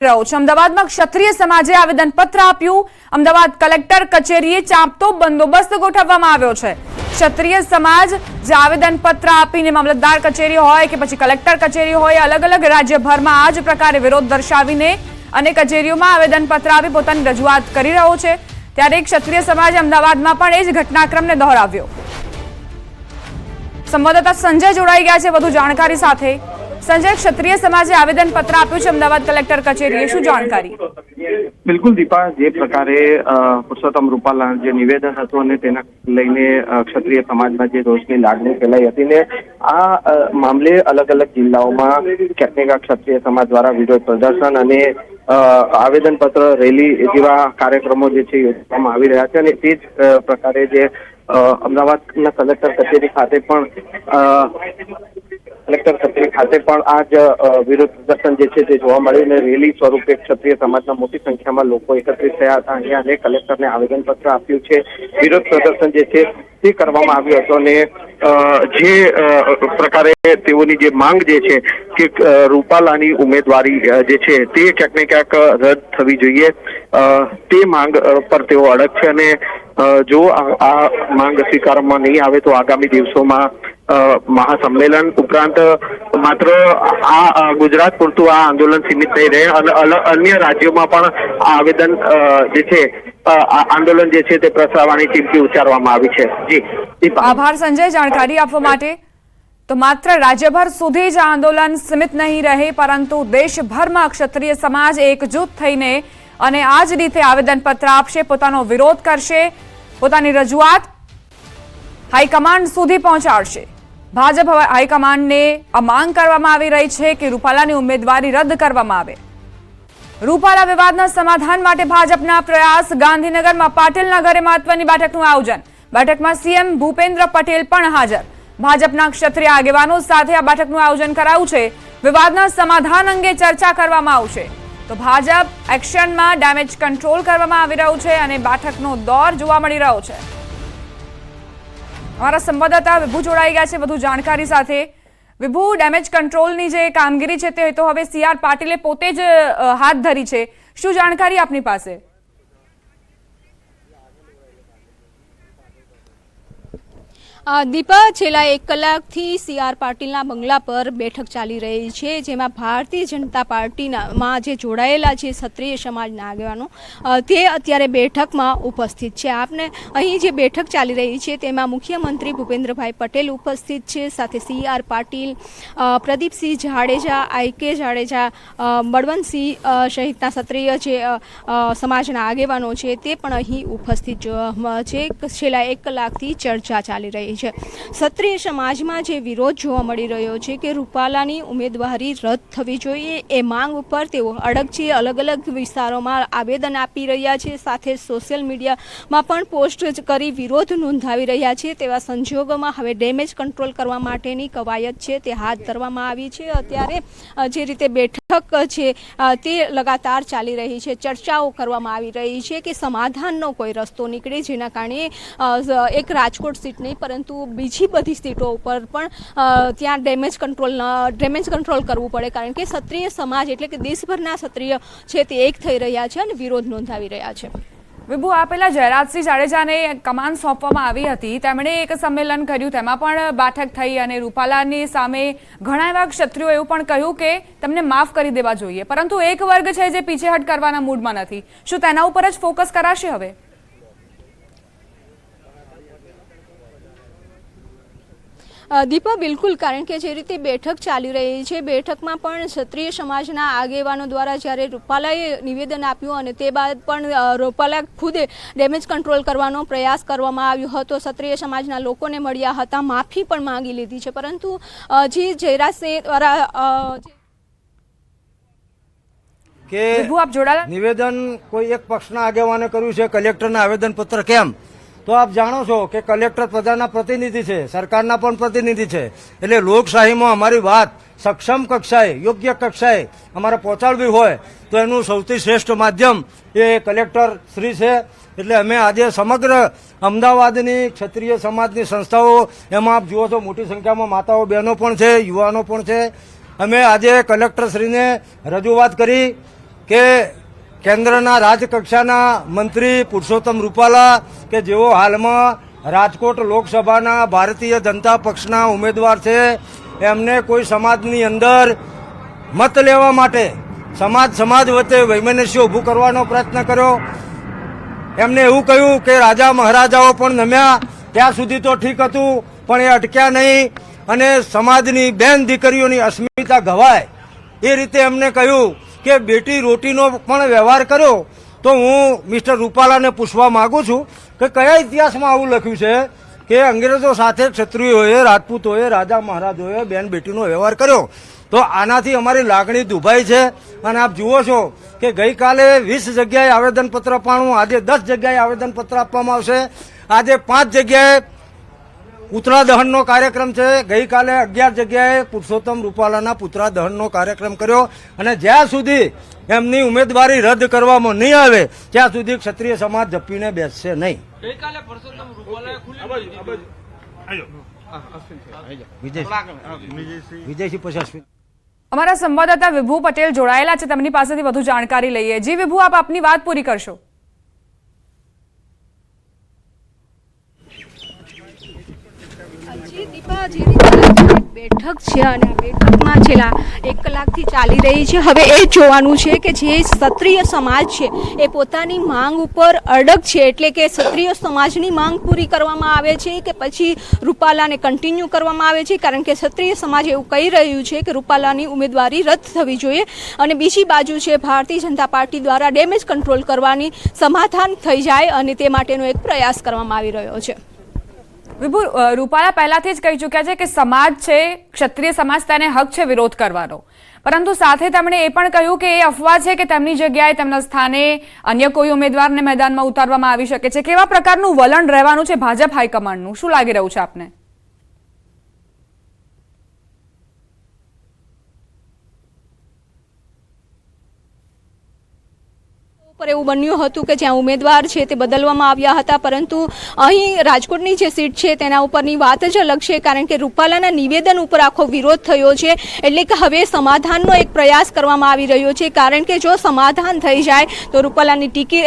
અમદાવાદમાં ક્ષત્રિય સમાજે આવેદનપત્ર આપ્યું। અમદાવાદ કલેક્ટર કચેરીએ ચાંપતો બંદોબસ્ત ગોઠવવામાં આવ્યો છે। ક્ષત્રિય સમાજ જે આવેદનપત્ર આપીને મામલતદાર કચેરી હોય કે પછી કલેક્ટર કચેરી હોય અલગ અલગ રાજ્યભરમાં આ જ પ્રકારે વિરોધ દર્શાવીને અને કચેરીઓમાં આવેદનપત્ર આપી પોતાની રજૂઆત કરી રહ્યો છે। ત્યારે ક્ષત્રિય સમાજે અમદાવાદમાં પણ એ જ ઘટનાક્રમને દોહરાવ્યો। સંવાદદાતા સંજય જોડાઈ ગયા છે વધુ જાણકારી સાથે। संजय, क्षत्रिय समाजे आवेदन पत्र आप्યું છે અમદાવાદ કલેક્ટર કચેરીએ, શું જાણકારી? બિલકુલ દીપા, જે પ્રકારે પુરુષોત્તમ રૂપાલા જે નિવેદન હતું અને તેના લઈને ક્ષત્રિય સમાજમાં જે રોષની લાગણી ફેલાઈ હતી ને આ મામલે અલગ અલગ જિલ્લાઓમાં ક્યાંક ક્ષત્રિય સમાજ દ્વારા વિરોધ પ્રદર્શન અને આવેદન પત્ર રેલી જેવા કાર્યક્રમો જે છે યોજવામાં આવી રહ્યા છે અને તે જ પ્રકારે જે અમદાવાદના કલેક્ટર કચેરી ખાતે પણ આ જ વિરોધ પ્રદર્શન જે છે તે જોવા મળ્યું અને રેલી સ્વરૂપે ક્ષત્રિય સમાજના મોટી સંખ્યામાં લોકો એકત્રિત થયા હતા અહીંયા અને કલેક્ટરને આવેદનપત્ર આપ્યું છે। વિરોધ પ્રદર્શન જે છે તે કરવામાં આવ્યું હતું અને જે પ્રકારે તેઓની જે માંગ જે છે કે રૂપાલાની ઉમેદવારી જે છે તે ક્યાંક ને ક્યાંક રદ થવી જોઈએ તે માંગ પર તેઓ અડગ છે અને જો આ માંગ સ્વીકારવામાં નહીં આવે તો આગામી દિવસોમાં મહાસંમેલન ઉપરાંત માત્ર આ ગુજરાત પૂરતું આ આંદોલન સીમિત નહીં રહે અને અન્ય રાજ્યોમાં પણ આ આવેદન જે છે આંદોલન જે છે તે પ્રસારવાની ચીમકી ઉચ્ચારવામાં આવી છે। જી આભાર સંજય જાણકારી આપવા માટે। તો માત્ર રાજ્યભર સુધી જ આંદોલન સીમિત નહીં રહે પરંતુ દેશભરમાં ક્ષત્રિય સમાજ એકજૂથ થઈને અને આ જ રીતે આવેદનપત્ર આપશે, પોતાનો વિરોધ કરશે, પોતાની રજૂઆત હાઈકમાન્ડ સુધી પહોંચાડશે। ભાજપ હાઈકમાન્ડને આ માંગ કરવામાં આવી રહી છે કે રૂપાલાની ઉમેદવારી રદ કરવામાં આવે। રૂપાલા વિવાદના સમાધાન માટે ભાજપના પ્રયાસ। ગાંધીનગરમાં પાટીલના ઘરે મહત્વની બેઠકનું આયોજન। બેઠકમાં સીએમ ભૂપેન્દ્ર પટેલ પણ હાજર। ભાજપના ક્ષત્રિય આગેવાનો સાથે આ બેઠકનું આયોજન કરાયું છે। વિવાદના સમાધાન અંગે ચર્ચા કરવામાં આવશે। તો ભાજપ એક્શનમાં ડેમેજ કંટ્રોલ કરવામાં આવી રહ્યું છે અને બેઠકનો દોર જોવા મળી રહ્યો છે। हमारा संवाददाता विभू जोड़ाई गया है વધુ જાણકારી સાથે। વિભુ, ડેમેજ કંટ્રોલની જે કામગીરી છે તે તો હવે સીઆર પાટીલે પોતે જ હાથ ધરી છે, શું જાણકારી આપની પાસે? દીપા, છેલ્લા 1 કલાકથી સીઆર પાટીલના બંગલા પર બેઠક ચાલી રહી છે, જેમાં ભારતીય જનતા પાર્ટીમાં જે જોડાયેલા છે ક્ષત્રિય સમાજના આગેવાનો તે અત્યારે બેઠકમાં ઉપસ્થિત છે। આપને અહીં જે બેઠક ચાલી રહી છે તેમાં મુખ્યમંત્રી ભૂપેન્દ્રભાઈ પટેલ ઉપસ્થિત છે, સાથે સીઆર પાટીલ, પ્રદીપસિંહ જાડેજા, આઈકે જાડેજા, બળવંતસિંહ સહિતના ક્ષત્રિય જે સમાજના આગેવાનો છે તે પણ અહીં ઉપસ્થિત છે। છેલ્લા 1 કલાકથી ચર્ચા ચાલી રહી છે। ક્ષત્રિય સમાજમાં જે વિરોધ જોવા મળી રહ્યો છે કે રૂપાલાની ઉમેદવારી રદ થવી જોઈએ એ માંગ ઉપર તેઓ અડગ છે। અલગ અલગ વિસ્તારોમાં આવેદન આપી રહ્યા છે, સાથે સોશિયલ મીડિયામાં પણ પોસ્ટ કરી વિરોધ નોંધાવી રહ્યા છે। તેવા સંજોગોમાં હવે ડેમેજ કંટ્રોલ કરવા માટેની કવાયત છે તે હાથ ધરવામાં આવી છે। અત્યારે જે રીતે બેઠક છે તે લગાતાર ચાલી રહી છે, ચર્ચાઓ કરવામાં આવી રહી છે કે સમાધાનનો કોઈ રસ્તો નીકળે, જેના કારણે એક રાજકોટ સીટ નહીં પરંતુ બીજી બધી સીટો ઉપર પણ ત્યાં ડેમેજ કંટ્રોલ કરવું પડે, કારણ કે ક્ષત્રિય સમાજ એટલે કે દેશભરના ક્ષત્રિય છે તે એક થઈ રહ્યા છે અને વિરોધ નોંધાવી રહ્યા છે। વિભુ, આ પહેલા જયરાજસિંહ જાડેજાને કમાન સોંપવામાં આવી હતી, તેમણે એક સંમેલન કર્યું, તેમાં પણ બેઠક થઈ અને રૂપાલાની સામે ઘણા એવા ક્ષત્રિયો એવું પણ કહ્યું કે તેમને માફ કરી દેવા જોઈએ, પરંતુ એક વર્ગ છે જે પીછેહટ કરવાના મૂડમાં નથી, શું તેના ઉપર જ ફોકસ કરાશે હવે? દીપા, બિલકુલ, કારણ કે જે રીતે બેઠક ચાલી રહી છે બેઠકમાં પણ ક્ષત્રિય સમાજના આગેવાનો દ્વારા જ્યારે રૂપાલાએ નિવેદન આપ્યું અને તે બાદ પણ રૂપાલા ખુદે ડેમેજ કંટ્રોલ કરવાનો પ્રયાસ કરવામાં આવ્યો હતો, ક્ષત્રિય સમાજના લોકોને મળ્યા હતા, માફી પણ માંગી લીધી છે, પરંતુ જે જયરાજસિંહ દ્વારા કે નિવેદન કોઈ એક પક્ષના આગેવાને કર્યું છે, કલેક્ટરના આવેદનપત્ર કેમ? તો આપ જાણો છો કે કલેક્ટર પ્રજાના પ્રતિનિધિ છે, સરકારના પણ પ્રતિનિધિ છે, એટલે લોકશાહીમાં અમારી વાત સક્ષમ કક્ષાએ, યોગ્ય કક્ષાએ અમારે પહોંચાડવી હોય તો એનું સૌથી શ્રેષ્ઠ માધ્યમ એ કલેક્ટર શ્રી છે। એટલે અમે આજે સમગ્ર અમદાવાદની ક્ષત્રિય સમાજની સંસ્થાઓ, એમાં આપ જુઓ છો મોટી સંખ્યામાં માતાઓ બહેનો પણ છે, યુવાનો પણ છે, અમે આજે કલેક્ટરશ્રીને રજૂઆત કરી કે કેન્દ્રના રાજકક્ષાના મંત્રી પુરુષોત્તમ રૂપાલા કે જેઓ હાલમાં રાજકોટ લોકસભાના ભારતીય જનતા પક્ષના ઉમેદવાર છે, એમને કોઈ સમાજની અંદર મત લેવા માટે સમાજ વચ્ચે વૈમનસ્ય ઊભું કરવાનો પ્રયત્ન કર્યો. એમને એવું કહ્યું કે રાજા મહારાજાઓ પણ નમ્યા ત્યાં સુધી તો ઠીક હતું, પણ એ અટક્યા નહીં અને સમાજની બેન દીકરીઓની અસ્મિતા ઘવાય એ રીતે એમને કહ્યું કે બેટી રોટીનો પણ વ્યવહાર કર્યો. તો હું મિસ્ટર રૂપાલાને પૂછવા માંગુ છું કે કયા ઇતિહાસમાં આવું લખ્યું છે કે અંગ્રેજો સાથે ક્ષત્રિયોએ, રાજપૂતોએ, રાજા મહારાજોએ બેન બેટીનો વ્યવહાર કર્યો? તો આનાથી અમારી લાગણી દુભાઈ છે. અને આપ જુઓ છો કે ગઈકાલે 20 જગ્યાએ આવેદનપત્ર અપાણું, આજે 10 જગ્યાએ આવેદનપત્ર આપવામાં આવશે. આજે 5 જગ્યાએ પુતળા દહનનો કાર્યક્રમ છે. ગઈકાલે 11 જગ્યાએ પુરુષોત્તમ રૂપાલાના પુતળા દહનનો કાર્યક્રમ કર્યો. અને જ્યાં સુધી એમની ઉમેદવારી રદ કરવામાં નહીં આવે ત્યાં સુધી ક્ષત્રિય સમાજ જપીને બેસશે નહીં. વિજયસિંહ પછી અમારા સંવાદદાતા વિભુ પટેલ જોડાયેલા છે, તેમની પાસેથી વધુ જાણકારી લઈએ. જી વિભુ, આપ આપની વાત પૂરી કરશો. દીપા, જે રીતે બેઠક છે અને આ બેઠકમાં છેલ્લા 1 કલાકથી ચાલી રહી છે, હવે એ જોવાનું છે કે જે ક્ષત્રિય સમાજ છે એ પોતાની માંગ ઉપર અડગ છે, એટલે કે ક્ષત્રિય સમાજની માંગ પૂરી કરવામાં આવે છે કે પછી રૂપાલાને કન્ટિન્યુ કરવામાં આવે છે, કારણ કે ક્ષત્રિય સમાજ એવું કહી રહ્યું છે કે રૂપાલાની ઉમેદવારી રદ થવી જોઈએ. અને બીજી બાજુ છે ભારતીય જનતા પાર્ટી દ્વારા ડેમેજ કંટ્રોલ કરવાની સમાધાન થઈ જાય અને તે માટેનો એક પ્રયાસ કરવામાં આવી રહ્યો છે. વિભુ, રૂપાલા પહેલાથી જ કહી ચૂક્યા છે કે સમાજ છે, ક્ષત્રિય સમાજ, તેને હક છે વિરોધ કરવાનો, પરંતુ સાથે તેમણે એ પણ કહ્યું કે એ અફવા છે કે તેમની જગ્યાએ, તેમના સ્થાને અન્ય કોઈ ઉમેદવારને મેદાનમાં ઉતારવામાં આવી શકે છે. કેવા પ્રકારનું વલણ રહેવાનું છે ભાજપ હાઈકમાન્ડનું, શું લાગી રહ્યું છે આપને? એવું બન્યું હતું કે જ્યાં ઉમેદવાર છે તે બદલવામાં આવ્યા હતા, પરંતુ અહીં રાજકોટની જે સીટ છે તેના ઉપરની વાત જ અલગ છે, કારણ કે રૂપાલાના નિવેદન ઉપર આખો વિરોધ થયો છે. એટલે કે હવે સમાધાનનો એક પ્રયાસ કરવામાં આવી રહ્યો છે, કારણ કે જો સમાધાન થઈ જાય તો રૂપાલાની ટિકિટ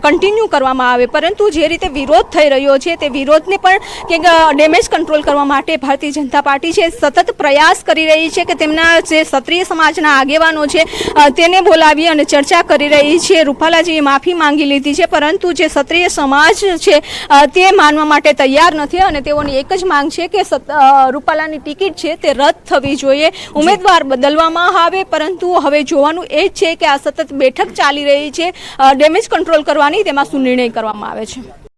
કન્ટિન્યુ કરવામાં આવે, પરંતુ જે રીતે વિરોધ થઈ રહ્યો છે તે વિરોધને પણ કે ડેમેજ કંટ્રોલ કરવા માટે ભારતીય જનતા પાર્ટી છે સતત પ્રયાસ કરી રહી છે કે તેમના જે ક્ષત્રિય સમાજના આગેવાનો છે તેને બોલાવી અને ચર્ચા કરી રહી છે. રૂપાલાજીએ માફી માંગી લીધી છે, પરંતુ જે ક્ષત્રિય સમાજ છે તે માનવા માટે તૈયાર નથી અને તેઓની એક જ માંગ છે કે રૂપાલાની ટિકિટ છે તે રદ થવી જોઈએ, ઉમેદવાર બદલવામાં આવે. પરંતુ હવે જોવાનું એ જ છે કે આ સતત બેઠક ચાલી રહી છે ડેમેજ કંટ્રોલ કરવાની, તેમાં શું નિર્ણય કરવામાં આવે છે.